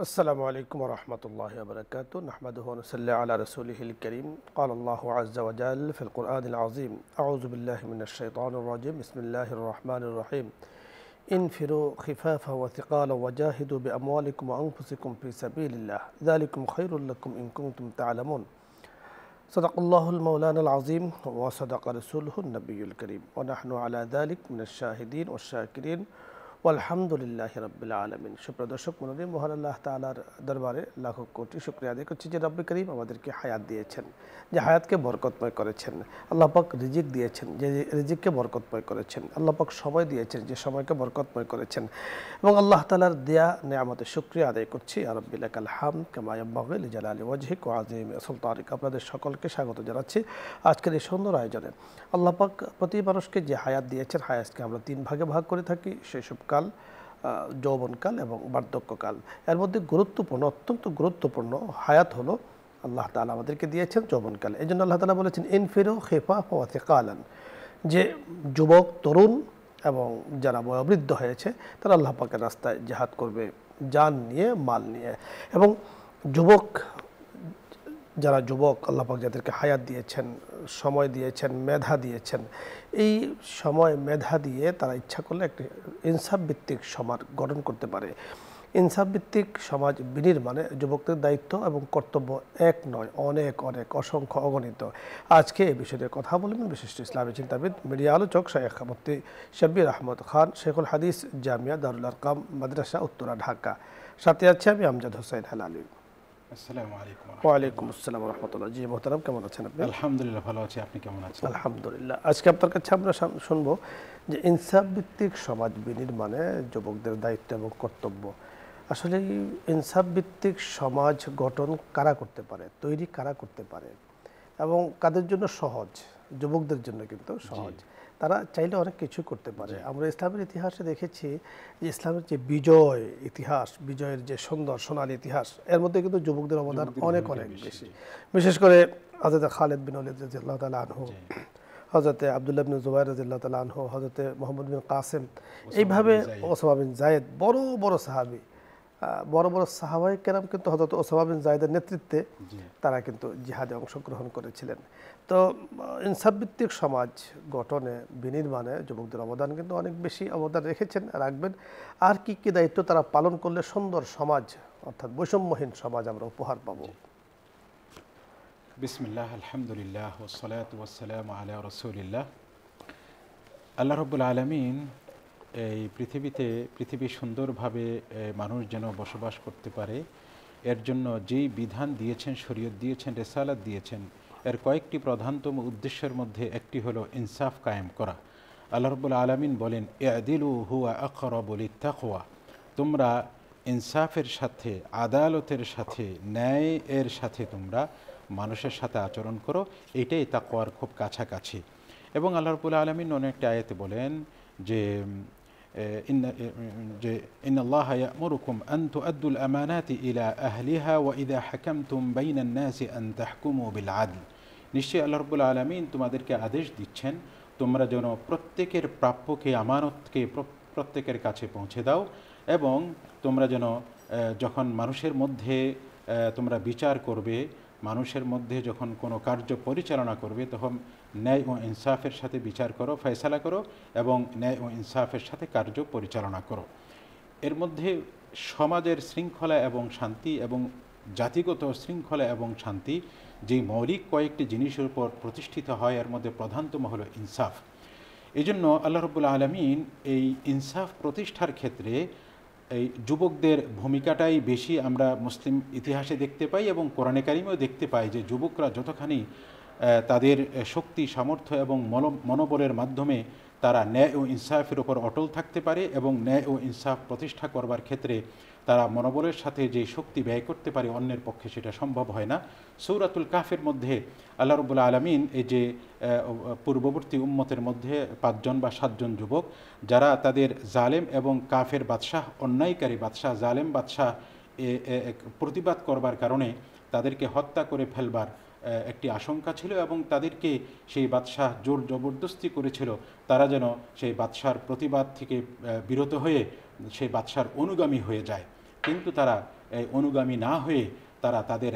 السلام عليكم ورحمة الله وبركاته نحمده ونصلي على رسوله الكريم قال الله عز وجل في القرآن العظيم أعوذ بالله من الشيطان الرجيم بسم الله الرحمن الرحيم انفروا خفافا وثقالا وجاهدوا بأموالكم وأنفسكم في سبيل الله ذلكم خير لكم إن كنتم تعلمون صدق الله المولانا العظيم وصدق رسوله النبي الكريم ونحن على ذلك من الشاهدين والشاكرين আলহামদুলিল্লাহ রাব্বিল আলামিন। সুপ্রিয় দর্শক মণ্ডলী, মহান আল্লাহ তাআলার দরবারে লাখো কোটি শুকরিয়া আদায় করছি যে রব্বি করিম আমাদেরকে হায়াত দিয়েছেন, যে হায়াতকে বরকতময় করেছেন। আল্লাহ পাক রিজিক দিয়েছেন, যে রিজিককে বরকতময় করেছেন। আল্লাহ পাক সময় দিয়েছেন, যে সময়কে বরকতময় করেছেন। এবং আল্লাহ তাআলার দেয়া নেয়ামতের শুকরিয়া আদায় করছি। ইয়া রাব্বি লাকাল হামদ কামা ইয়ানবাগি লিজালালি ওয়াজহিক ওয়া আযীমি সুলতানিক। আপনাদের সকলকে স্বাগত জানাচ্ছি আজকের এই সুন্দর আয়োজনে। আল্লাহ পাক প্রতি মানুষকে যে হায়াত দিয়েছেন, হায়াতকে আমরা তিন ভাগে ভাগ করে থাকি: শৈশবকাল, যৌবনকাল এবং বার্ধক্যকাল। এর মধ্যে গুরুত্বপূর্ণ, অত্যন্ত গুরুত্বপূর্ণ হায়াত হলো আল্লাহ তাআলা আমাদেরকে দিয়েছেন যৌবনকাল। এই জন্য আল্লাহ তাআলা বলেছেন ইনফিরু খিফাফা ওয়া সিকালান, যে যুবক, তরুণ এবং যারা বয়োবৃদ্ধ হয়েছে তারা আল্লাহ পাকের রাস্তায় জিহাদ করবে, জান নিয়ে, মাল নিয়ে। এবং যুবক, যারা যুবক, আল্লাহ পাক যাদেরকে হায়াত দিয়েছেন, সময় দিয়েছেন, মেধা দিয়েছেন, এই সময় মেধা দিয়ে তারা ইচ্ছা করলে একটি ইনসাফ ভিত্তিক সমাজ গঠন করতে পারে। ইনসাফ ভিত্তিক সমাজ বিনির্মাণে যুবকদের দায়িত্ব এবং কর্তব্য এক নয়, অনেক অনেক অসংখ্য অগণিত। আজকে এই বিষয়ে কথা বলবেন বিশিষ্ট ইসলামী চিন্তাবিদ, মিডিয়া আলোচক শাইখ মুফতি শব্বির আহমদ খান, শেখুল হাদিস, জামিয়া দারুল আরকাম মাদ্রাসা, উত্তরা, ঢাকা। সাথে আছে আমি আমজাদ হোসেন হেলালি। আসসালামু আলাইকুম। ওয়ালাইকুম আসসালাম ওয়া রাহমাতুল্লাহ। জি মোহতারাম, কেমন আছেন আপনি? আলহামদুলিল্লাহ ভালো আছি, আপনি কেমন আছেন? আলহামদুলিল্লাহ। আজকে আপনার কাছে আমরা শুনবো যে ইনসাফ ভিত্তিক সমাজ বিনির্মাণে যুবকদের দায়িত্ব এবং কর্তব্য। আসলে ইনসাফ ভিত্তিক সমাজ গঠন কারা করতে পারে, তৈরি কারা করতে পারে এবং কাদের জন্য সহজ? যুবকদের জন্য কিন্তু সহজ। তারা চাইলে অনেক কিছু করতে পারে। আমরা ইসলামের ইতিহাসে দেখেছি যে ইসলামের যে বিজয় ইতিহাস, বিজয়ের যে সুন্দর সোনালী ইতিহাস, এর মধ্যে কিন্তু যুবকদের অবদান অনেক অনেক বেশি। বিশেষ করে হযরত খালিদ বিন ওয়ালিদ রাদিয়াল্লাহু তাআলা আনহু, হযরতে আব্দুল্লাহ বিন জুবাইর রাদিয়াল্লাহু তাআলা আনহু, হযরতে মুহাম্মদ বিন কাসেম, এইভাবে ওসামা বিন যায়েদ, বড় বড় সাহাবী, বড় বড় সাহাবায়ে কেরাম কিন্তু হযরত ওসামা বিন যায়েদের নেতৃত্বে তারা কিন্তু জিহাদে অংশগ্রহণ করেছিলেন। তো ইনসাফ ভিত্তিক সমাজ গঠনে, বিনির্মাণে যুবকদের অবদান কিন্তু অনেক বেশি অবদান রেখেছেন, রাখবেন। আর কি কি দায়িত্ব তারা পালন করলে সুন্দর সমাজ, অর্থাৎ বৈষম্যহীন সমাজ আমরা উপহার পাব? বিসমিল্লাহ, আলহামদুলিল্লাহ, ওয়াসসালাতু ওয়াসসালামু আলা রাসূলিল্লাহ। আল্লাহ রাব্বুল আলামিন এই পৃথিবী সুন্দরভাবে মানুষ যেন বসবাস করতে পারে, এর জন্য যেই বিধান দিয়েছেন, শরীয়ত দিয়েছেন, রিসালাত দিয়েছেন, এর কয়েকটি প্রধানতম উদ্দেশ্যের মধ্যে একটি হলো ইনসাফ কায়েম করা। আল্লাহ রাব্বুল আলামিন বলেন ইআদিলু হুয়া আকরাবু লিত্তাকওয়া, তোমরা ইনসাফের সাথে, আদালতের সাথে, ন্যায়ের সাথে তোমরা মানুষের সাথে আচরণ করো, এটাই তাকওয়ার খুব কাছাকাছি। এবং আল্লাহ রাব্বুল আলামিন অন্য একটি আয়াতে বলেন যে ইন্নাল্লাহা ইয়া'মুরুকুম আন তু'আদ্দুল আমানাতি ইলা আহলিহা ওয়া ইযা হাকামতুম বাইনান নাসি আন তাহকুমু বিল আদল। নিশ্চয়ই আল্লাহ রাব্বুল আলামিন তোমাদেরকে আদেশ দিচ্ছেন তোমরা যেন প্রত্যেকের প্রাপ্যকে, আমানতকে প্রত্যেকের কাছে পৌঁছে দাও, এবং তোমরা যেন যখন মানুষের মধ্যে তোমরা বিচার করবে, মানুষের মধ্যে যখন কোনো কার্য পরিচালনা করবে, তখন ন্যায় ও ইনসাফের সাথে বিচার করো, ফয়সালা করো, এবং ন্যায় ও ইনসাফের সাথে কার্য পরিচালনা করো। এর মধ্যে সমাজের শৃঙ্খলা এবং শান্তি এবং জাতিগত শৃঙ্খলা এবং শান্তি যে মৌলিক কয়েকটি জিনিসের উপর প্রতিষ্ঠিত হয়, এর মধ্যে প্রধানতম হলো ইনসাফ। এই জন্য আল্লাহ রাব্বুল আলামিন এই ইনসাফ প্রতিষ্ঠার ক্ষেত্রে এই যুবকদের ভূমিকাটাই বেশি আমরা মুসলিম ইতিহাসে দেখতে পাই এবং কোরআনে কারিমেও দেখতে পাই যে যুবকরা যতখানি তাদের শক্তি, সামর্থ্য এবং মনোবলের মাধ্যমে তারা ন্যায় ও ইনসাফের উপর অটল থাকতে পারে এবং ন্যায় ও ইনসাফ প্রতিষ্ঠা করবার ক্ষেত্রে তারা মনোবলের সাথে যে শক্তি ব্যয় করতে পারে, অন্যের পক্ষে সেটা সম্ভব হয় না। সূরাতুল কাফের মধ্যে আল্লাহ রাব্বুল আলামিন এই যে পূর্ববর্তী উম্মতের মধ্যে 5 জন বা 7 জন যুবক যারা তাদের জালেম এবং কাফের বাদশাহ, অন্যায়কারী বাদশাহ, জালেম বাদশাহ প্রতিবাদ করবার কারণে তাদেরকে হত্যা করে ফেলবার একটি আশঙ্কা ছিল এবং তাদেরকে সেই বাদশাহ জোর জবরদস্তি করেছিল তারা যেন সেই বাদশার প্রতিবাদ থেকে বিরত হয়ে সেই বাদশার অনুগামী হয়ে যায়। কিন্তু তারা অনুগামী না হয়ে তারা তাদের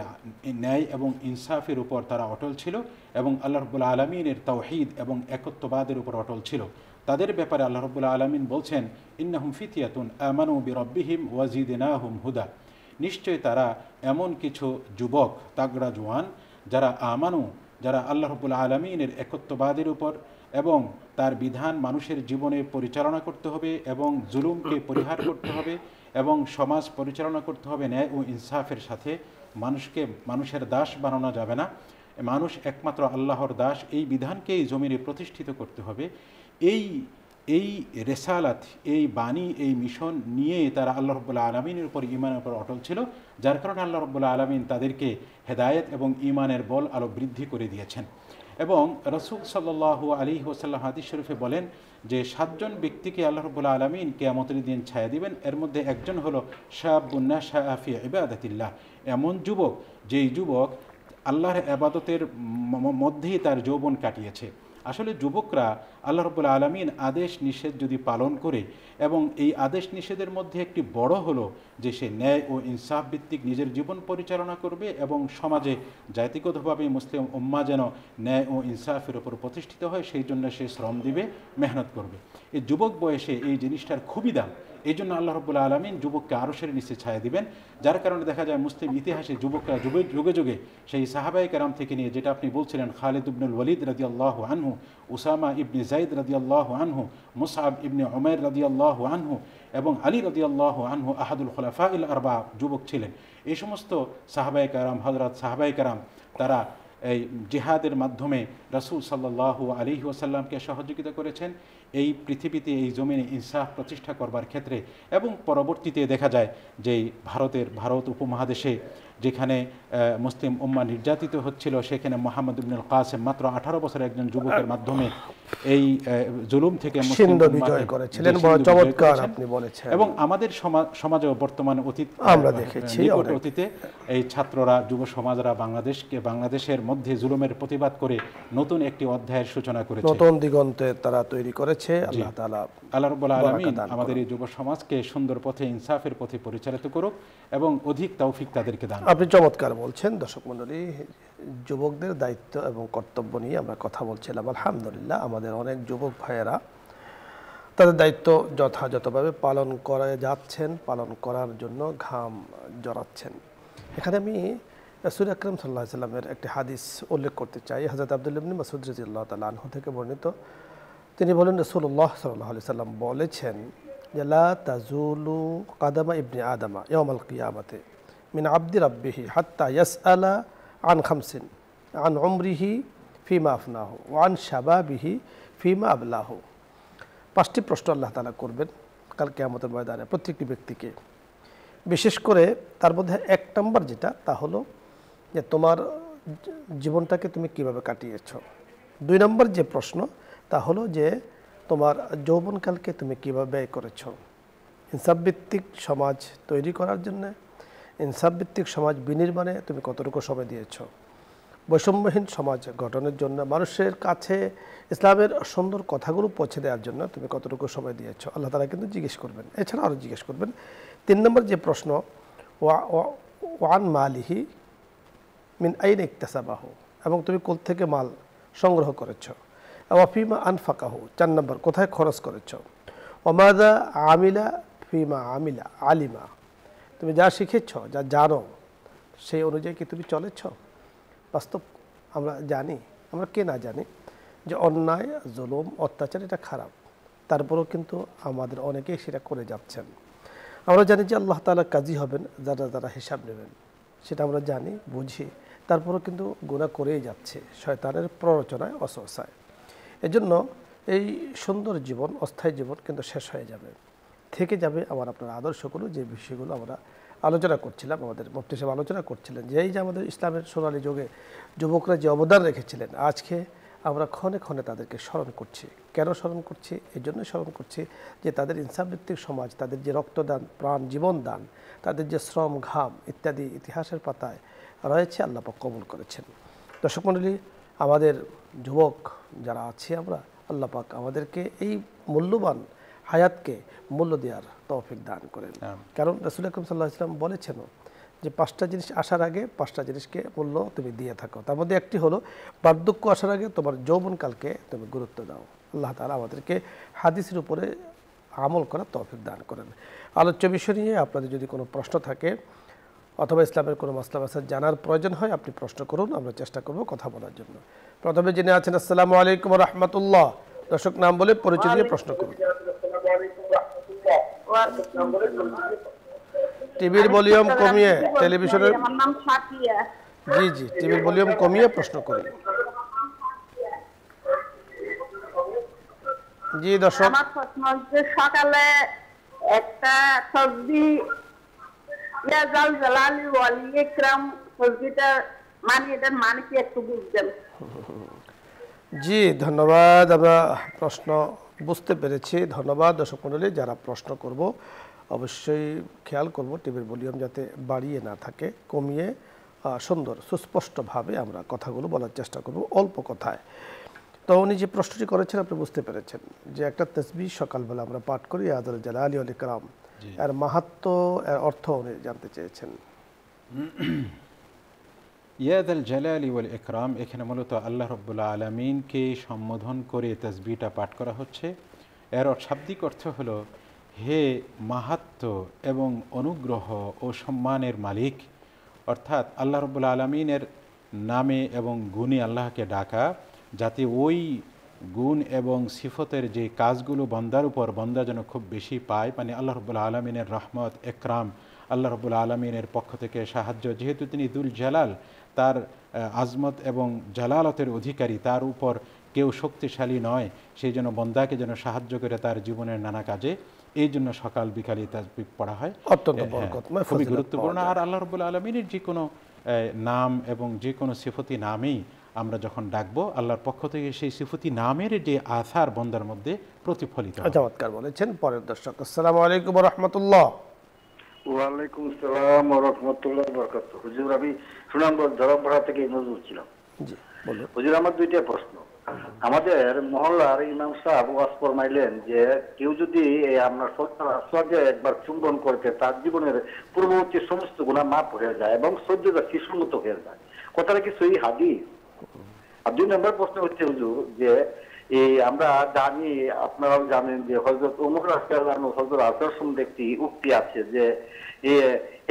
ন্যায় এবং ইনসাফের উপর তারা অটল ছিল এবং আল্লাহ রাব্বুল আলামিনের তাওহীদ এবং একত্ববাদের উপর অটল ছিল। তাদের ব্যাপারে আল্লাহ রাব্বুল আলামিন বলছেন, ইন্নাহুম ফিতিয়াতুন আমানু বিরাব্বিহিম ওয়াজিদনাহুম হুদা। নিশ্চয় তারা এমন কিছু যুবক তাগড়া জওয়ান যারা আমানু, যারা আল্লাহ রাব্বুল আলামিনের একত্ববাদের উপর এবং তার বিধান মানুষের জীবনে পরিচালনা করতে হবে এবং জুলুমকে পরিহার করতে হবে এবং সমাজ পরিচালনা করতে হবে ন্যায় ও ইনসাফের সাথে। মানুষের দাস বানানো যাবে না, মানুষ একমাত্র আল্লাহর দাস, এই বিধানকেই জমিনে প্রতিষ্ঠিত করতে হবে। এই রেসালাত, এই বাণী, এই মিশন নিয়ে তারা আল্লাহ রাব্বুল আলামিনের উপর ঈমানের উপর অটল ছিল, যার কারণে আল্লাহ রাব্বুল আলামিন তাদেরকে হেদায়েত এবং ঈমানের বল আরও বৃদ্ধি করে দিয়েছেন। এবং রাসূল সাল্লাল্লাহু আলাইহি ওয়াসাল্লাম হাদিস শরীফে বলেন যে 7 জন ব্যক্তিকে আল্লাহ রাব্বুল আলামিন কিয়ামতের দিন ছায়া দিবেন, এর মধ্যে একজন হলো শাবুন নাশাআ ফি ইবাদাতিল্লাহ, এমন যুবক যেই যুবক আল্লাহর ইবাদতের মধ্যেই তার যৌবন কাটিয়েছে। আসলে যুবকরা আল্লাহ রাব্বুল আলামিন আদেশ নিষেধ যদি পালন করে, এবং এই আদেশ নিষেধের মধ্যে একটি বড় হলো যে সে ন্যায় ও ইনসাফ ভিত্তিক নিজের জীবন পরিচালনা করবে এবং সমাজে জাতিগতভাবে মুসলিম উম্মাহ যেন ন্যায় ও ইনসাফের উপর প্রতিষ্ঠিত হয় সেই জন্য সে শ্রম দিবে, মেহনত করবে। এই যুবক বয়সে এই জিনিসটার খুবই দাম। এই জন্য আল্লাহ রাব্বুল আলামিন যুবককে আরশের নিচে ছায়া দিবেন, যার কারণে দেখা যায় মুসলিম ইতিহাসে যুবকরা যুগে যুগে সেই সাহাবায়ে কেরাম থেকে নিয়ে, যেটা আপনি বলছিলেন, খালিদ ইবনুল ওয়ালিদ রাদিয়াল্লাহু আনহু, উসামা ইবনে যায়েদ রাদিয়াল্লাহু আনহু, মুসআব ইবনে উমাইর রাদিয়াল্লাহু আনহু এবং আলী রাদিয়াল্লাহু আনহু আহাদুল খুলাফাইল আরবা যুবক ছিলেন। এই সমস্ত সাহাবায়ে কেরাম, হযরত সাহাবায়ে কেরাম, তারা এই জিহাদের মাধ্যমে রাসূল সাল্লাল্লাহু আলাইহি ওয়াসাল্লামকে সহযোগিতা করেছেন এই পৃথিবীতে, এই জমিনে ইনসাফ প্রতিষ্ঠা করবার ক্ষেত্রে। এবং পরবর্তীতে দেখা যায় যে ভারত উপমহাদেশে যেখানে মুসলিম উম্মাহ নির্যাতিত হচ্ছিল, সেখানে মুহাম্মদ ইবনুল কাসেম মাত্র 18 বছরের একজন যুবকের মাধ্যমে এই জুলুম থেকে মুসলিম বিজয় করেছিলেন। বড় চমৎকার আপনি বলেছেন। এবং আমাদের সমাজেও বর্তমানে আমরা দেখেছি অতীতে এই ছাত্ররা, যুব সমাজরা বাংলাদেশের মধ্যে জুলুমের প্রতিবাদ করে নতুন একটি অধ্যায়ের সূচনা করেছে, নতুন দিগন্তে তারা তৈরি করেছে। আল্লাহ তাআলা, আল্লাহ রাব্বুল আলামিন আমাদের এই যুব সমাজকে সুন্দর পথে, ইনসাফের পথে পরিচালিত করুক এবং অধিক তৌফিক তাদেরকে দান। আপনি চমৎকার বলছেন। দর্শক মণ্ডলী, যুবকদের দায়িত্ব এবং কর্তব্য নিয়ে আমরা কথা বলছিলাম। আলহামদুলিল্লাহ, আমাদের অনেক যুবক ভাইয়েরা তাদের দায়িত্ব যথাযথভাবে পালন করে যাচ্ছেন, পালন করার জন্য ঘাম জড়াচ্ছেন। এখানে আমি রাসূল আকরাম সাল্লাল্লাহু আলাইহি ওয়াসাল্লামের একটি হাদিস উল্লেখ করতে চাই। হযরত আব্দুল্লাহ ইবনে মাসউদ রাদিয়াল্লাহু তাআলা আনহু থেকে বর্ণিত। তিনি বলেন, রাসূলুল্লাহ সাল্লাল্লাহু আলাইহি ওয়াসাল্লাম বলেছেন যে, লা তাজুলু কাদামা ইবনি আদামা ইয়াউমাল কিয়ামাতি মিন আবদি রাব্বিহি হাত্তা ইয়াসআলা আন খামসিন, আন উমরিহি ফিমা আফনাহু ওয়া আন শাবাবিহি ফিমা আবলাহু। 5টি প্রশ্ন আল্লাহ তাআলা করবেন কাল কিয়ামতের ময়দানে প্রত্যেকটি ব্যক্তিকে। বিশেষ করে তার মধ্যে 1 নম্বর যেটা, তা হলো যে তোমার জীবনটাকে তুমি কিভাবে কাটিয়েছ। 2 নম্বর যে প্রশ্ন, তা হলো যে তোমার যৌবনকালকে তুমি কিভাবে ব্যয় করেছ। ইনসাফভিত্তিক সমাজ তৈরি করার জন্য, ইনসাফভিত্তিক সমাজ বিনির্মাণে তুমি কতটুকু সময় দিয়েছ। বৈষম্যহীন সমাজ গঠনের জন্য, মানুষের কাছে ইসলামের সুন্দর কথাগুলো পৌঁছে দেওয়ার জন্য তুমি কতটুকু সময় দিয়েছ। আল্লাহ তাআলা কিন্তু জিজ্ঞেস করবেন, এছাড়া আরও জিজ্ঞেস করবেন। 3 নম্বর যে প্রশ্ন, ওয়ান মালিহি মিন আইন ইকতাসাবাহু, এবং তুমি কোথা থেকে মাল সংগ্রহ করেছ। ওয়াফিমা আনফাকাহু, 4 নম্বর কোথায় খরচ করেছ। ওমাদা আমিলা ফিমা আমিলা আলিমা, তুমি যা শিখেছ, যা জানো, সেই অনুযায়ী কি তুমি চলেছ। বাস্তব আমরা জানি, আমরা কে না জানি যে অন্যায়, জুলুম, অত্যাচার এটা খারাপ, তারপরেও কিন্তু আমাদের অনেকেই সেটা করে যাচ্ছেন। আমরা জানি যে আল্লাহ তাআলা কাজী হবেন, যারা হিসাব নেবেন, সেটা আমরা জানি, বুঝি, তারপরেও কিন্তু গুনাহ করেই যাচ্ছে শয়তানের প্ররোচনায়, অসহসায়। এজন্য এই সুন্দর জীবন, অস্থায়ী জীবন কিন্তু শেষ হয়ে যাবে, থেকে যাবে আমার আপনার আদর্শগুলো, যে বিষয়গুলো আমরা আলোচনা করছিলাম। আমাদের মুফতি সাহেব আলোচনা করছিলেন যে এই যে আমাদের ইসলামের সোনালী যুগে যুবকরা যে অবদান রেখেছিলেন, আজকে আমরা ক্ষণে ক্ষণে তাদেরকে স্মরণ করছি। কেন স্মরণ করছি? এই জন্য স্মরণ করছি যে তাদের ইনসাফভিত্তিক সমাজ, তাদের যে রক্তদান, প্রাণ, জীবন দান, তাদের যে শ্রম, ঘাম ইত্যাদি ইতিহাসের পাতায় রয়েছে, আল্লাহ পাক কবুল করেছেন। দর্শক মণ্ডলী, আমাদের যুবক যারা আছি আমরা, আল্লাহ পাক আমাদেরকে এই মূল্যবান হায়াতকে মূল্য দেওয়ার তৌফিক দান করেন। কারণ রাসূল আকরাম সাল্লাল্লাহু আলাইহি ওয়াসাল্লাম বলেছেন যে 5টা জিনিস আসার আগে 5টা জিনিসকে মূল্য তুমি দিয়ে থাকো। তার মধ্যে একটি হলো বার্ধক্য আসার আগে তোমার যৌবনকালকে তুমি গুরুত্ব দাও। আল্লাহ তাআলা আমাদেরকে হাদিসের উপরে আমল করার তৌফিক দান করেন। আলোচ্য বিষয় নিয়ে আপনাদের যদি কোনো প্রশ্ন থাকে অথবা ইসলামের কোনো মাসলা মাসাইল জানার প্রয়োজন হয় আপনি প্রশ্ন করুন, আমরা চেষ্টা করব কথা বলার জন্য। প্রথমে যিনি আছেন, আসসালামু আলাইকুম ওয়া রাহমাতুল্লাহ। দর্শক নাম বলে পরিচয় দিয়ে প্রশ্ন করুন। টিভির ভলিউম কমিয়ে টেলিভিশনের, আমার নাম সাফিয়া। জি জি, টিভির ভলিউম কমিয়ে প্রশ্ন করুন। জি দর্শক, আমার প্রশ্ন হচ্ছে সকালে একটা তাসবিহ ইয়া জাল জালালি ওয়াল ইকরাম তাসবিহটা মানে এটার মানে কি একটু বুঝবেন? জি ধন্যবাদ, আমরা প্রশ্ন বুঝতে পেরেছি। ধন্যবাদ দর্শক মণ্ডলী। যারা প্রশ্ন করব অবশ্যই খেয়াল করব টিভির ভলিউম যাতে বাড়িয়ে না থাকে, কমিয়ে সুন্দর সুস্পষ্টভাবে আমরা কথাগুলো বলার চেষ্টা করব অল্প কথায়। তো উনি যে প্রশ্নটি করেছেন আপনি বুঝতে পেরেছেন যে একটা তাসবিহ সকালবেলা আমরা পাঠ করি ইয়া যাল জালালি ওয়াল ইকরাম, এর মাহাত্ম্য এর অর্থ উনি জানতে চেয়েছেন। ইয়া যাল জালালি ওয়াল ইকরাম এখানে মূলত আল্লাহ রাব্বুল আলামিনকে সম্বোধন করে তাসবিহটা পাঠ করা হচ্ছে। এর শাব্দিক অর্থ হলো হে মাহাত্ম্য এবং অনুগ্রহ ও সম্মানের মালিক, অর্থাৎ আল্লাহ রাব্বুল আলামিনের নামে এবং গুণে আল্লাহকে ডাকা, যাতে ওই গুণ এবং সিফতের যে কাজগুলো বান্দার উপর বান্দা যেন খুব বেশি পায়, মানে আল্লাহ রাব্বুল আলামিনের রহমত একরাম, আল্লাহ রাব্বুল আলামিনের পক্ষ থেকে সাহায্য, যেহেতু তিনি দুল জালাল, তার আজমত এবং জালালতের অধিকারী, তার উপর কেউ শক্তিশালী নয়, সেই জন্য বন্দাকে যেন সাহায্য করে তার জীবনের নানা কাজে, এই জন্য সকাল বিকালে তাসবিহ পড়া হয়। অত্যন্ত বরকতময়, খুবই গুরুত্বপূর্ণ। আর আল্লাহ রাব্বুল আলামিনের যে কোনো নাম এবং যে কোনো সিফতি নামেই আমরা যখন ডাকবো, আল্লাহর পক্ষ থেকে সেই সিফতি নামের যে আসার বন্দার মধ্যে প্রতিফলিত হয়। চমৎকার বলেছেন। পরের দর্শক, আসসালামু আলাইকুম ওয়া রাহমাতুল্লাহ। ওয়ালাইকুম আসসালাম ওয়া রাহমাতুল্লাহি ওয়া বারাকাতুহু। হুজুর, আমি সুনামগঞ্জ ধরমপাড়া থেকে নজরুল ছিলাম। জি বলুন। হুজুর, আমার দুইটা প্রশ্ন। আমাদের মহল্লার ইমাম সাহেব ওয়াজ ফরমাইলেন যে কেউ যদি আপনার সজ্জে একবার চুম্বন করতে তার জীবনের পূর্ববর্তী সমস্ত গুনাহ মাফ হয়ে যায় এবং সহ্যতা শিশুমত হয়ে যায়। কথাটা কি সহিহ হাদিস? আর 2 নম্বর প্রশ্ন হচ্ছে হুজুর, যে এই আমরা জানি, আপনারাও জানেন যে হযরত ওমর রাদিয়াল্লাহু আনহু হযরত আসর সম্বন্ধে একটি উক্তি আছে যে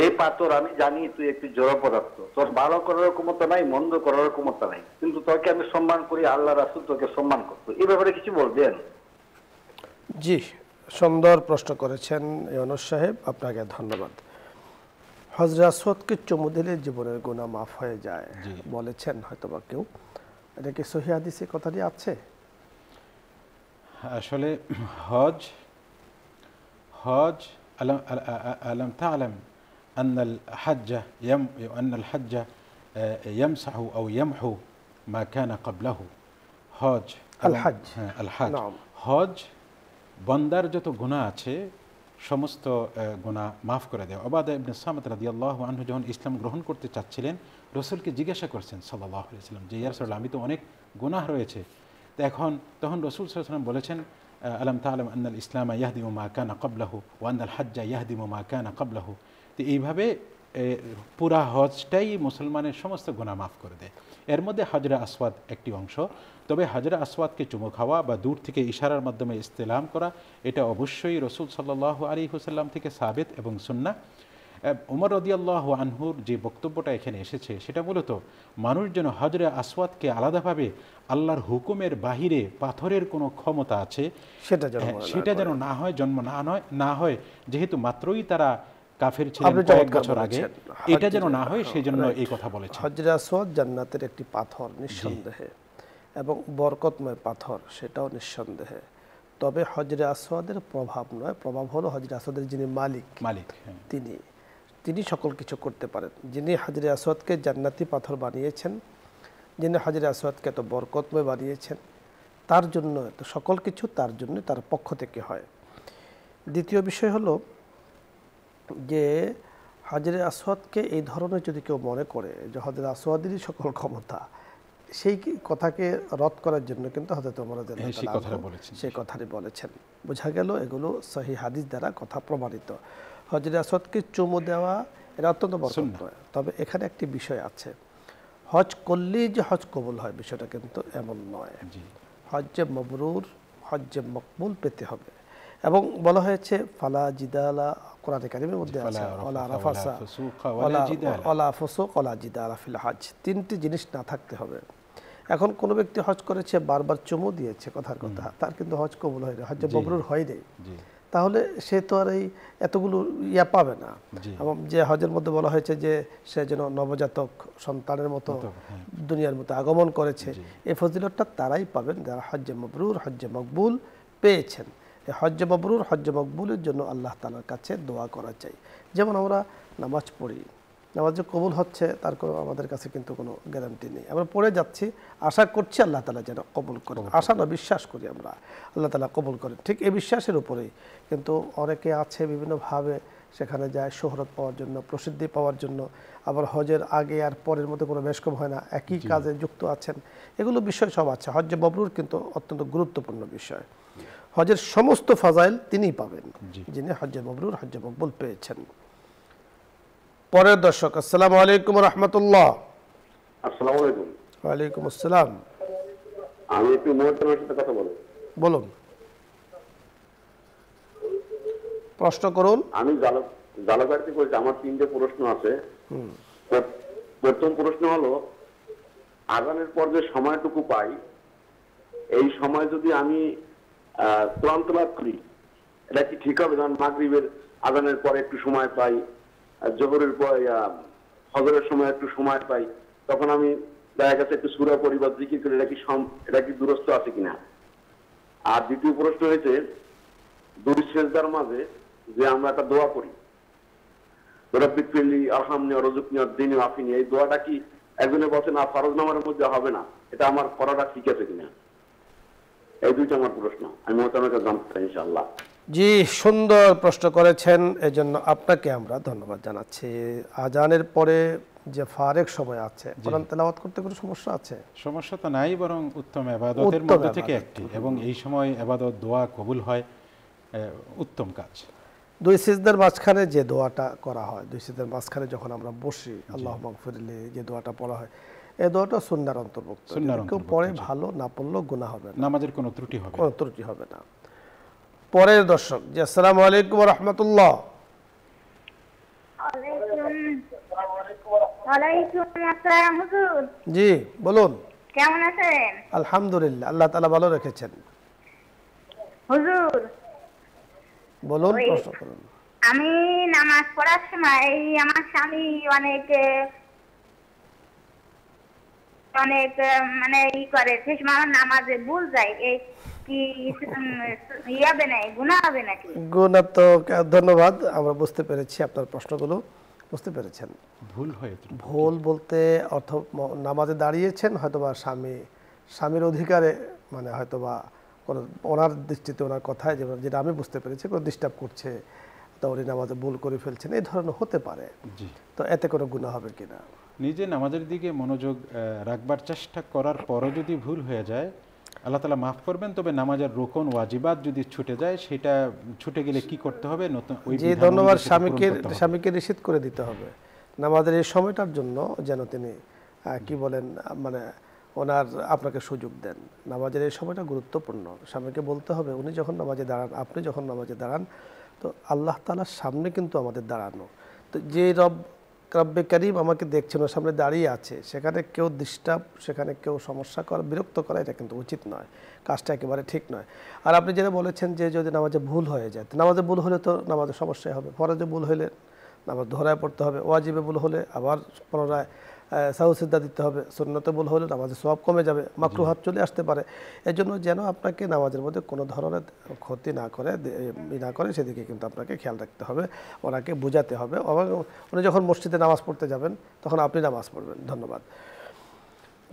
এই পাথর, আমি জানি তুই একটি জড় পদার্থ, তোর ভালো করার ক্ষমতা নাই, মন্দ করার ক্ষমতা নাই, কিন্তু তোকে আমি সম্মান করি, আল্লাহ রাসূল তোকে সম্মান করতো। এই ব্যাপারে কিছু বলবেন? জি, সুন্দর প্রশ্ন করেছেন ইউনুস সাহেব, আপনাকে ধন্যবাদ। হযরত আসওয়াদকে চুমু দিলে জীবনের গুনাহ মাফ হয়ে যায় বলেছেন হয়তোবা কেউ, এটা কি সহিহ হাদিসে কথাটি আছে? আসলে হজ আলম তা'লাম আন আল হজ্জ ইয়ামসাহু আও ইয়ামহু মা কানা ক্বাবলাহু। হজ আল হজ, আল হজ, হজ বান্দার যত গুনাহ আছে সমস্ত গুনাহ মাফ করে দেয়। উবাদা ইবনে সামিত রাদিয়াল্লাহু আনহু যখন ইসলাম গ্রহণ করতে চাচ্ছিলেন, রাসূলকে জিজ্ঞাসা করছেন সাল্লাল্লাহু আলাইহি ওয়াসাল্লাম যে ইয়া রাসূলুল্লাহ, আমি তো অনেক গুনাহ রয়েছে। তখন রাসূল সাল্লাল্লাহু আলাইহি ওয়াসাল্লাম বলেছেন আলম তা'লাম আন্নাল ইসলাম ইয়াহদিমু মা কানা ক্বাবলাহু ওয়া আন্নাল হজ্জা ইয়াহদিমু মা কানা ক্বাবলাহু। তো এইভাবে পুরা হজটাই মুসলমানের সমস্ত গুনাহ মাফ করে দেয়। এর মধ্যে হাজরে আসওয়াদ একটি অংশ। তবে হাজরে আসওয়াদকে চুমু খাওয়া বা দূর থেকে ইশারার মাধ্যমে ইস্তেলাম করা, এটা অবশ্যই রাসূল সাল্লাল্লাহু আলাইহি ওয়াসাল্লাম থেকে সাবিত এবং সুন্নাহ। ওমর রাদিয়াল্লাহু আনহুর যে বক্তব্যটা এখানে এসেছে সেটা মূলত মানুষ যেন হাজরে আসওয়াদকে আলাদাভাবে আল্লাহর হুকুমের বাহিরে পাথরের কোনো ক্ষমতা আছে সেটা যেন না হয়, জন্ম না হয়, যেহেতু মাত্রই তারা কাফের ছিলেন কয়েক বছর আগে, এটা যেন না হয় সেই জন্য এই কথা বলেছে। হাজরে আসওয়াদ জান্নাতের একটি পাথর নিঃসন্দেহে, এবং বরকতময় পাথর, সেটাও নিঃসন্দেহে। তবে হজরে আসওয়াদের প্রভাব নয়, প্রভাব হলো হজরে আসওয়াদের যিনি মালিক তিনি সকল কিছু করতে পারেন। যিনি হাজরে আসওয়াদকে জান্নাতি পাথর বানিয়েছেন, যিনি হাজরে আসওয়াদকে এত বরকতময় বানিয়েছেন, তার জন্য এত সকল কিছু তার জন্য, তার পক্ষ থেকে হয়। দ্বিতীয় বিষয় হলো যে হাজরে আসওয়াদকে এই ধরনের যদি কেউ মনে করে যে হজরে আসওয়াদেরই সকল ক্ষমতা, সেই কথাকে রদ করার জন্য কিন্তু হযরত ওমর রাদিয়াল্লাহু সেই তাআলা কথাটা বলেছেন। সেই কথাটি বলেছেন। বোঝা গেল এগুলো সহিহ হাদিস দ্বারা কথা প্রমাণিত। হজরে আসওয়াদকে চুমু দেওয়া এটা অত্যন্ত বরকতময়। তবে এখানে একটি বিষয় আছে, হজ করলেই যে হজ কবুল হয় বিষয়টা কিন্তু এমন নয়। হজ্জে মবরুর, হজ্জে মকবুল পেতে হবে। এবং বলা হয়েছে ফালা জিদালা, কোরআনে কারীমের মধ্যে আছে ওয়ালা রাফাসা ওয়ালা ফুসুক ওয়ালা জিদালা ফিল হজ, তিনটি জিনিস না থাকতে হবে। এখন কোনো ব্যক্তি হজ করেছে, বারবার চুমু দিয়েছে, কথার কথা, তার কিন্তু হজ কবুল হয়নি, হজ্জে মবরুর হয়নি, তাহলে সে তো আর এই এতগুলো ইয়া পাবে না। এবং যে হজের মধ্যে বলা হয়েছে যে সে যেন নবজাতক সন্তানের মতো দুনিয়ার মতো আগমন করেছে, এই ফজিলতটা তারাই পাবেন যারা হজ্জে মবরুর, হজ্জে মকবুল পেয়েছেন। এই হজ্জে মবরুর, হজ্জে মকবুলের জন্য আল্লাহ তাআলার কাছে দোয়া করা চাই। যেমন আমরা নামাজ পড়ি, নামাজ যে কবুল হচ্ছে তার কোনো আমাদের কাছে কিন্তু কোনো গ্যারান্টি নেই। আমরা পড়ে যাচ্ছি, আশা করছি আল্লাহ তাআলা যেন কবুল করেন, আশা না বিশ্বাস করি আমরা আল্লাহ তাআলা কবুল করেন। ঠিক এই বিশ্বাসের উপরেই কিন্তু অনেকে আছে বিভিন্নভাবে সেখানে যায় শোহরত পাওয়ার জন্য, প্রসিদ্ধি পাওয়ার জন্য, আবার হজের আগে আর পরের মধ্যে কোনো বেশকম হয় না, একই কাজে যুক্ত আছেন, এগুলো বিষয় সব আছে। হজ্জে মবরুর কিন্তু অত্যন্ত গুরুত্বপূর্ণ বিষয়। হজের সমস্ত ফাজাইল তিনিই পাবেন যিনি হজ্জে মবরুর, হজ্জে মকবুল পেয়েছেন। পরের দর্শক, আসসালামু আলাইকুম রাহমাতুল্লাহ। আসসালামু আলাইকুম। ওয়ালাইকুম আসসালাম। আমি একটু মুহূর্তের সাথে কথা বলবো। বলুন, প্রশ্ন করুন। আমি জালাগাড়িতে করেছি, আমার 3টে প্রশ্ন আছে। প্রথম প্রশ্ন হলো, আজানের পর যে সময়টুকু পাই, এই সময় যদি আমি কোরআন তেলাওয়াত করি, এটা কি ঠিক হবে? যেমন মাগরিবের আজানের পরে একটু সময় পাই, জোহরের পর ফজরের সময় একটু সময় পাই, তখন আমি দেখা গেছে একটু সূরা পড়ি বা জিকির করি, এটা কি দুরস্ত আছে কিনা? আর দ্বিতীয় প্রশ্ন হয়েছে, দুই সেজদার মাঝে যে আমরা একটা দোয়া করি, রব্বিক ফিরলি আরহামনি ওয়ারযুকনি ওয়াহদিনি ওয়াআফিনি, এই দোয়াটা কি একজনে বলছে না ফরজ নামাজের মধ্যে হবে না, এটা আমার করাটা ঠিক আছে কিনা? এই দুইটা আমার প্রশ্ন, আমি মোটামুটি জানতে চাই ইনশাআল্লাহ। জি, সুন্দর প্রশ্ন করেছেন, এজন্য আপনাকে আমরা ধন্যবাদ জানাচ্ছি। আজানের পরে যে ফারেক সময় আছে, কোরআন তেলাওয়াত করতে কোনো সমস্যা আছে? সমস্যা তো নাই, বরং উত্তম ইবাদতের মধ্যে থেকে একটি, এবং এই সময় ইবাদত দোয়া কবুল হয়, উত্তম কাজ। দুই সিজদার মাঝখানে যে দোয়াটা করা হয়, দুই সিজদার মাঝখানে যখন আমরা বসি আল্লাহুম্মা মাগফিরলি, যে দোয়াটা পড়া হয়, এই দোয়াটা সুন্নাহর অন্তর্ভুক্ত। কেউ পড়ে ভালো, না পড়লেও গুনাহ হবে না, নামাজের কোনো ত্রুটি হবে না। পরের দর্শক, জি আসসালামু আলাইকুম ওয়া রাহমাতুল্লাহ। ওয়ালাইকুম আসসালাম হুজুর। জি বলুন, কেমন আছেন? আলহামদুলিল্লাহ, আল্লাহ তাআলা ভালো রেখেছেন। হুজুর বলুন, প্রশ্ন করুন। আমি নামাজ পড়ার সময় আমার স্বামী অনেক মানে ই করে, সে সময় আমার নামাজে ভুল যায়, এই কি হবে না, গুনাহ হবে নাকি? গুনাহ তো, ধন্যবাদ, আমরা বুঝতে পেরেছি আপনার প্রশ্নগুলো, বুঝতে পেরেছেন। ভুল বলতে অর্থ নামাজে দাঁড়িয়েছেন, হয়তোবা স্বামীর অধিকারে, মানে হয়তোবা কোনো ওনার দৃষ্টিতে, ওনার কথায় যেটা আমি বুঝতে পেরেছি, কোনো ডিস্টার্ব করছে, তো উনি নামাজে ভুল করে ফেলছেন, এই ধরনের হতে পারে। তো এতে কোনো গুনাহ হবে কিনা? নিজে নামাজের দিকে মনোযোগ রাখবার চেষ্টা করার পরও যদি ভুল হয়ে যায়, আল্লাহ তাআলা মাফ করবেন। তবে নামাজের রুকুন ওয়াজিবাত যদি ছুটে যায়, সেটা ছুটে গেলে কি করতে হবে? নতুন ওই যে ধন্যবাদ, স্বামীকে নিষেধ করে দিতে হবে নামাজের এই সময়টার জন্য, যেন তিনি কি বলেন, মানে ওনার আপনাকে সুযোগ দেন। নামাজের এই সময়টা গুরুত্বপূর্ণ, স্বামীকে বলতে হবে উনি যখন নামাজে দাঁড়ান, আপনি যখন নামাজে দাঁড়ান, তো আল্লাহ তাআলার সামনে কিন্তু আমাদের দাঁড়ানো, তো যে রব্বে কারীম আমাকে দেখছেন, ওর সামনে দাঁড়িয়ে আছে, সেখানে কেউ ডিস্টার্ব, সেখানে কেউ সমস্যা করা, বিরক্ত করা, এটা কিন্তু উচিত নয়, কাজটা একেবারে ঠিক নয়। আর আপনি যেটা বলেছেন যে যদি নামাজে ভুল হয়ে যায়, নামাজে ভুল হলে তো নামাজে সমস্যাই হবে। ফরজে ভুল হলে নামাজ ধরায় পড়তে হবে, ওয়াজিবে ভুল হলে আবার পুনরায় সাহু সিজদা দিতে হবে, সুন্নতে ভুল হলে নামাজের সওয়াব কমে যাবে, মাকরুহাত চলে আসতে পারে। এজন্য যেন আপনাকে নামাজের মধ্যে কোনো ধরনের ক্ষতি না করে সেদিকে কিন্তু আপনাকে খেয়াল রাখতে হবে, ওনাকে বোঝাতে হবে। উনি যখন মসজিদে নামাজ পড়তে যাবেন, তখন আপনি নামাজ পড়বেন। ধন্যবাদ।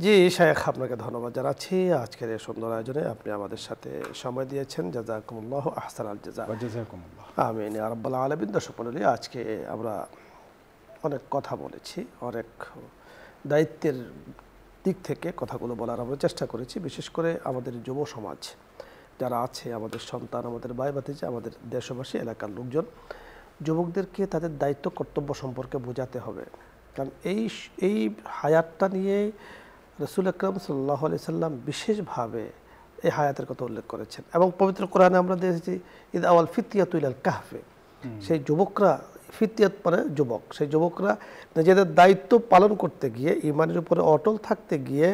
জি শায়েখ, আপনাকে ধন্যবাদ জানাচ্ছি আজকের এই সুন্দর আয়োজনে, আপনি আমাদের সাথে সময় দিয়েছেন। জাযাকুমুল্লাহু আহসানাল জাযা। আমিন ইয়া রাব্বাল আলামিন। দর্শক মণ্ডলী, আজকে আমরা অনেক কথা বলেছি, অনেক দায়িত্বের দিক থেকে কথাগুলো বলার আমরা চেষ্টা করেছি। বিশেষ করে আমাদের যুব সমাজ যারা আছে, আমাদের সন্তান, আমাদের ভাই ভাতিজা, আমাদের দেশবাসী, এলাকার লোকজন, যুবকদেরকে তাদের দায়িত্ব কর্তব্য সম্পর্কে বোঝাতে হবে। কারণ এই হায়াতটা নিয়ে রাসূল আকরাম সাল্লাল্লাহু আলাইহি সাল্লাম বিশেষভাবে এই হায়াতের কথা উল্লেখ করেছেন। এবং পবিত্র কোরআনে আমরা দেখেছি ইদ আওয়াল ফিতিয়াতু ইলাল কাহফে, সেই যুবকরা, ফিতিয়াত মানে যুবক, সেই যুবকরা নিজেদের দায়িত্ব পালন করতে গিয়ে, ইমানের উপরে অটল থাকতে গিয়ে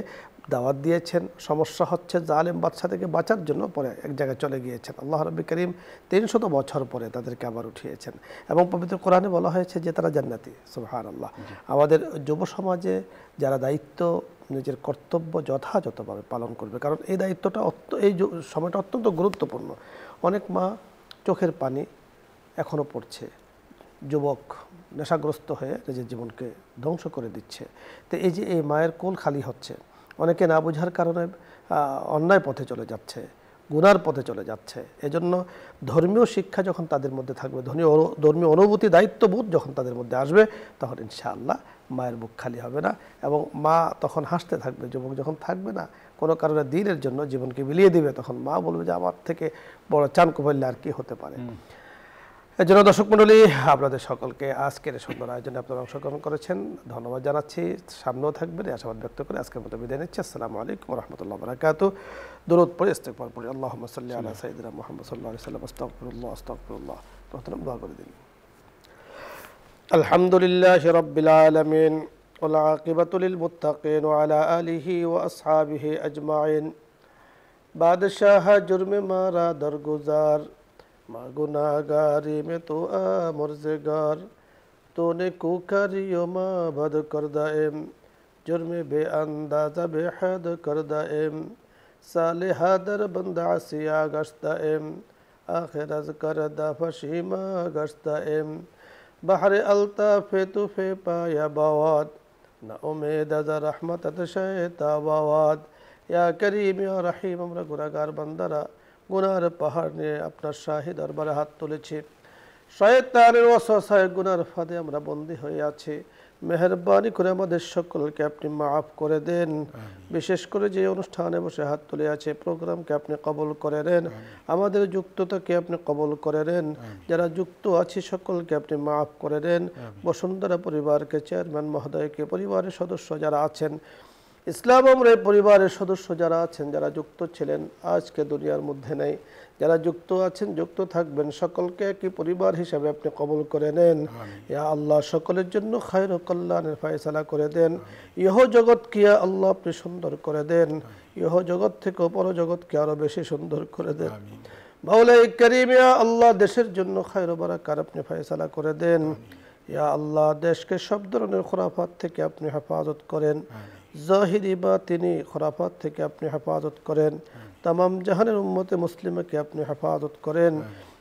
দাওয়াত দিয়েছেন। সমস্যা হচ্ছে জালেম বাদশা থেকে বাঁচার জন্য পরে এক জায়গায় চলে গিয়েছেন। আল্লাহ রাব্বুল কারীম 300 বছর পরে তাদেরকে আবার উঠিয়েছেন এবং পবিত্র কোরআনে বলা হয়েছে যে তারা জান্নাতি। সুবহানাল্লাহ। আমাদের যুব সমাজে যারা দায়িত্ব, নিজের কর্তব্য যথাযথভাবে পালন করবে, কারণ এই দায়িত্বটা এই সময়টা অত্যন্ত গুরুত্বপূর্ণ। অনেক মা চোখের পানি এখনও পড়ছে, যুবক নেশাগ্রস্ত হয়ে নিজের জীবনকে ধ্বংস করে দিচ্ছে। তো এই যে এই মায়ের কোল খালি হচ্ছে, অনেকে না বোঝার কারণে অন্যায় পথে চলে যাচ্ছে, গুনার পথে চলে যাচ্ছে। এজন্য ধর্মীয় শিক্ষা যখন তাদের মধ্যে থাকবে, ধর্মীয় অনুভূতি, দায়িত্ববোধ যখন তাদের মধ্যে আসবে, তখন ইনশাআল্লাহ মায়ের বুক খালি হবে না এবং মা তখন হাসতে থাকবে। যুবক যখন থাকবে না, কোনো কারণে দিনের জন্য জীবনকে বিলিয়ে দিবে, তখন মা বলবে যে আমার থেকে বড় চান কুবাইলে আর কি হতে পারে। এর জন্য দর্শক মণ্ডলী, আপনাদের সকলকে আজকের সুন্দর আয়োজনে আপনারা অংশগ্রহণ করেছেন, ধন্যবাদ জানাচ্ছি। সামনেও থাকবেন এই আশাবাদ ব্যক্ত করে আজকের মতো বিদায় নিচ্ছি। আসসালামু আলাইকুম ওয়া রাহমাতুল্লাহি ওয়া বারাকাতুহু। দরুদ পড়ে ইস্তেগফার পড়ি। আল্লাহুম্মা সাল্লি আলা সাইয়্যিদিনা মুহাম্মদ সাল্লাল্লাহু আলাইহি ওয়াসাল্লাম। আস্তাগফিরুল্লাহ। প্রথমে দোয়া করে দিন। আলহামদুলিল্লাহি রাব্বিল আলামিন ওয়াল আকিবাতু লিল মুত্তাকিন ওয়া আলা আলিহি ওয়া আসহাবিহি আজমাইন। বাদশাহ জুরমে মারা দরগুজার, गुनाहगारी में तो मुर्ज़गार, तूने कुकारियो माँ बद कर दाएम, जुर्म बे अंदाज़ा बेहद कर दाएम, साले हादर बंदा सिया गश्ताएम, आखिर अज कर दा फशीमा गश्ताएम, बहर अल्ताफ़े तुफ़े पाया बावाद, न उम्मीद अज़ रहमत शैता बावाद, या करीम या रहीम। আমরা গুনাহগার বান্দারা গুনার পাহাড় নিয়ে আপনার শাহী দরবারে হাত তুলেছি। শয়তানের ওয়াসওয়াসায় গুনার ফাঁদে আমরা বন্দী হয়ে আছি। মেহেরবানি করে আমাদের সকলকে আপনি মাফ করে দেন। বিশেষ করে যে অনুষ্ঠানে বসে হাত তুলে আছে, প্রোগ্রামকে আপনি কবুল করে নেন, আমাদের যুক্ততাকে আপনি কবুল করে নেন। যারা যুক্ত আছে সকলকে আপনি মাফ করে দেন। বসুন্ধরা পরিবারকে, চেয়ারম্যান মহোদয়কে, পরিবারের সদস্য যারা আছেন, ইসলাম আমরের পরিবারের সদস্য যারা আছেন, যারা যুক্ত ছিলেন, আজকে দুনিয়ার মধ্যে নেই, যারা যুক্ত আছেন, যুক্ত থাকবেন, সকলকে একই পরিবার হিসাবে আপনি কবুল করে নেন। ইয়া আল্লাহ, সকলের জন্য খায়র ও কল্যাণের ফয়সালা করে দেন। ইহ জগৎকে ইয়া আল্লাহ আপনি সুন্দর করে দেন, ইহ জগৎ থেকে পর জগৎকে আরো বেশি সুন্দর করে দেন। মাওলাই করিম ইয়া আল্লাহ, দেশের জন্য খায়র ও বারাকাত আপনি ফয়সালা করে দেন। ইয়া আল্লাহ, দেশকে সব ধরনের খুরাফাত থেকে আপনি হেফাজত করেন, জাহিরি বাতিনি খুরাফাত থেকে আপনি হেফাজত করেন। তামাম জাহানের উম্মতে মুসলিমাকে আপনি হেফাজত করেন।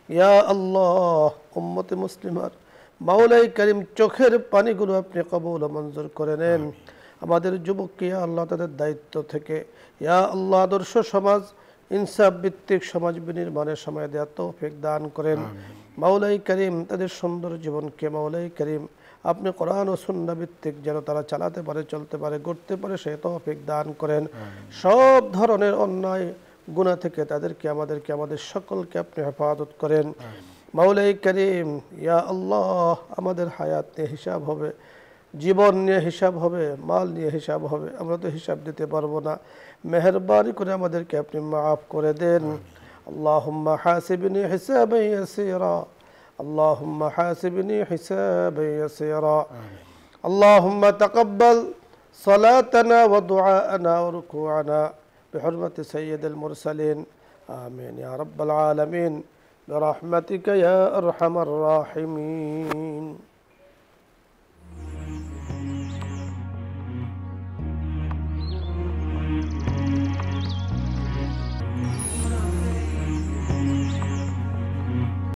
ইয়া আল্লাহ, উম্মতে মুসলিমার মাওলাই করিম চোখের পানিগুলো আপনি কবুল ও মঞ্জুর করে নেন। আমাদের যুবককে ইয়া আল্লাহ তাদের দায়িত্ব থেকে ইয়া আল্লাহ আদর্শ সমাজ, ইনসাফ ভিত্তিক সমাজ বিনির্মাণের সময় দেওয়ার তৌফিক দান করেন। মাওলাই করিম তাদের সুন্দর জীবনকে মাওলাই করিম আপনি কোরআন ও সুন্নাহ ভিত্তিক যেন তারা চালাতে পারে, চলতে পারে, গড়তে পারে, সে তৌফিক দান করেন। সব ধরনের অন্যায় গুনাহ থেকে তাদেরকে, আমাদেরকে, আমাদের সকলকে আপনি হেফাজত করেন। মাওলাই করিম ইয়া আল্লাহ, আমাদের হায়াত নিয়ে হিসাব হবে, জীবন নিয়ে হিসাব হবে, মাল নিয়ে হিসাব হবে, আমরা তো হিসাব দিতে পারবো না। মেহেরবানি করে আমাদেরকে আপনি মাফ করে দেন। আল্লাহুম্মা হাসিবনি হিসাবান ইয়াসীরা, اللهم حاسبني حسابا يسيرا. اللهم تقبل صلاتنا ودعاءنا وركوعنا بحرمة سيد المرسلين. آمين يا رب العالمين برحمتك يا أرحم الراحمين.